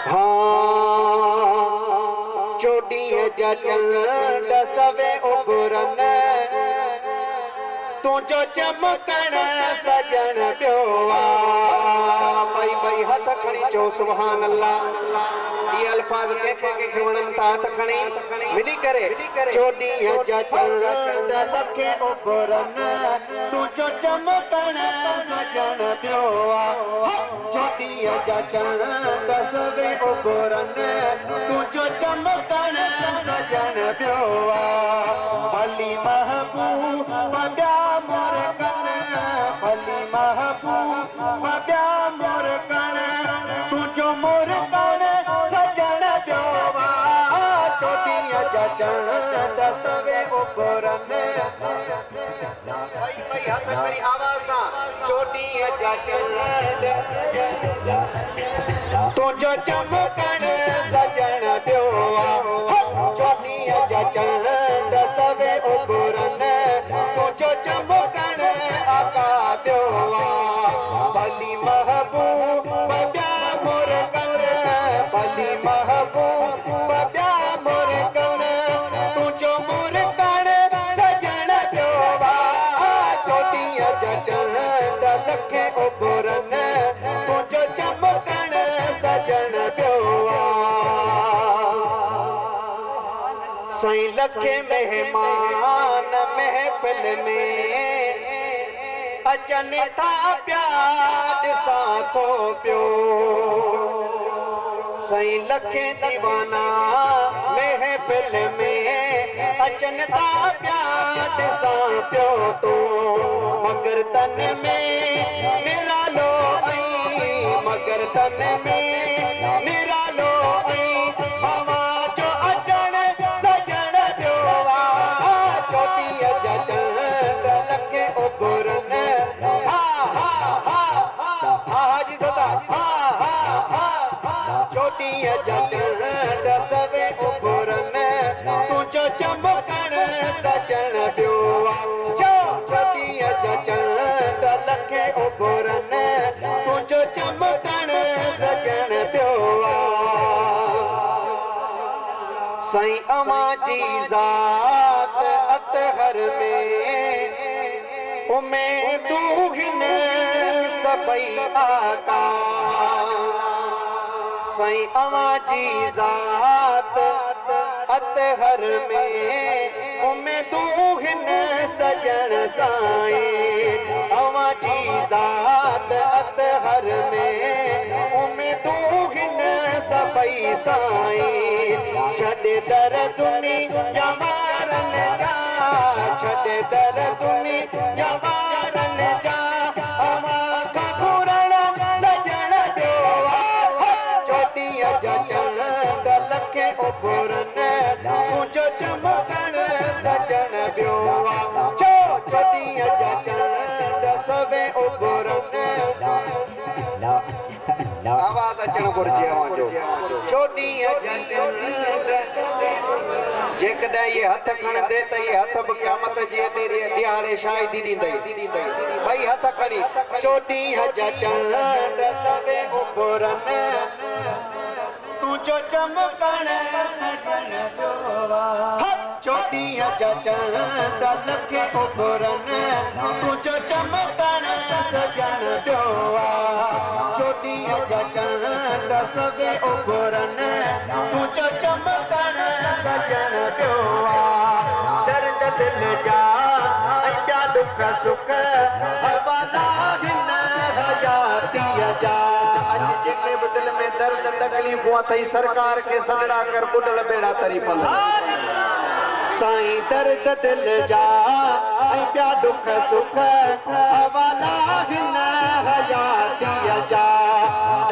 हाँ चोॾीअ जा चंड सवे उभरन तुझो चमकण सजन पियो भई भई हथ खणी चो सुभान अल्लाह। ये अल्फाज के वणन था हथ खणी मिली करे चोॾीअ जा चंड लखे उभरन तुझो चमकण सजन पियो चोॾीअ जा चंड सवे उभरन तुझो चमकण सजन पियो भली महबूब ॿिया मोर कण भली महबूब ॿिया मोर कण तुझो मोर कण सजन पियो चोॾीअ जा चंड सवे उभरन भई भई हथ खणी आवाज़ सां चोॾीअ जा चंड तुझो चमकण सजन पियो चोॾीअ जा चंड सवे उभरन तुझो चमकण आका पियो भली महबूब ॿिया मोर कण भली महबूब ॿिया मोर कण तुझो मोर कण सजन पियो चोॾीअ जा चंड लखे उभरन तुझो चमकण सजन पियो साईं लखे मेहमान महफिल में अचन था पिया ॾिसां थो पियो साईं लखे दीवाना महफिल में अचन था पिया ॾिसां पियो तो मगर तन में निरालो मगर तन में निरालो हवा जो अचण सजन पियो चोॾीअ जा चंड लखे उभरन हा हा हा हा जी सदा हा हा हा चोॾीअ जा चंड सवे उभरन तुझो चमकण सजन पियो चोॾीअ जा चंड लखे उभरन तुझो चमकण सजन पियो साईं अवां जी ज़ात अतहर में उमेदूं हिन सभई आका साईं अवां जी ज़ात अतहर में उमेदूं हिन सजन साईं अवां जी ज़ात अतहर में उमेदूं हिन सभई साईं छॾ दर दुनिया वारन जा छॾ दर दुनिया वारन जा अवां खां घुरण सजन पियो चोॾीअ जा चंड लखे उभरन तुझो चमकण सजन पियो चोॾीअ जा चंड सवे उभरन आवाज़ अचण घुरिजे जो चोॾीअ जा चंड जेकॾहिं ये हथ खणंदे त ये हथ बि क़यामत जे ॾियारे शाहिदी ॾींदई भई हथ खणी चोॾीअ जा चंड सवे उभरन तुझो चमकण सजन पियो चोॾीअ जा चंड लखे उभरन तुझो चमकण सजन पियो चोॾीअ जा चंड सवे उभरन तुझो चमकण सजन पियो दर्द दिल जा ॿिया दुख सुख हवाला हिन हयातीअ जा अॼु जेके बि दिल में दर्द तकलीफ़ूं अथई सरकार के साड़ा कर ॿुॾल बेड़ा तरी पवंदा साईं दर्द दिल जा ॿिया दुख सुख हवाला हिन हयातीअ जा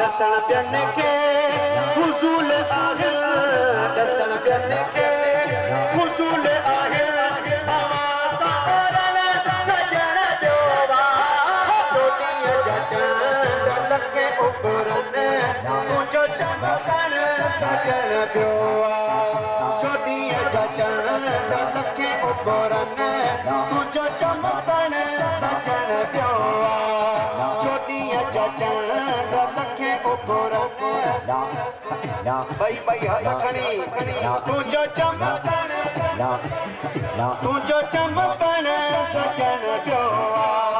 ॾसण ॿियनि खे फुज़ूल आहे ॾसण ॿियनि खे फुज़ूल आहे हवा सारण सजन पियो चोॾीअ जा चंड लखे उभरन तुझो चमकण सजन पियो चोॾीअ जा चंड लखे उभरन तुझो चमकण सजन पियो चोॾीअ जा चंड लखे फुरन भाई हथ खणी तुझो चमकण तुझो चमकण सजन पियो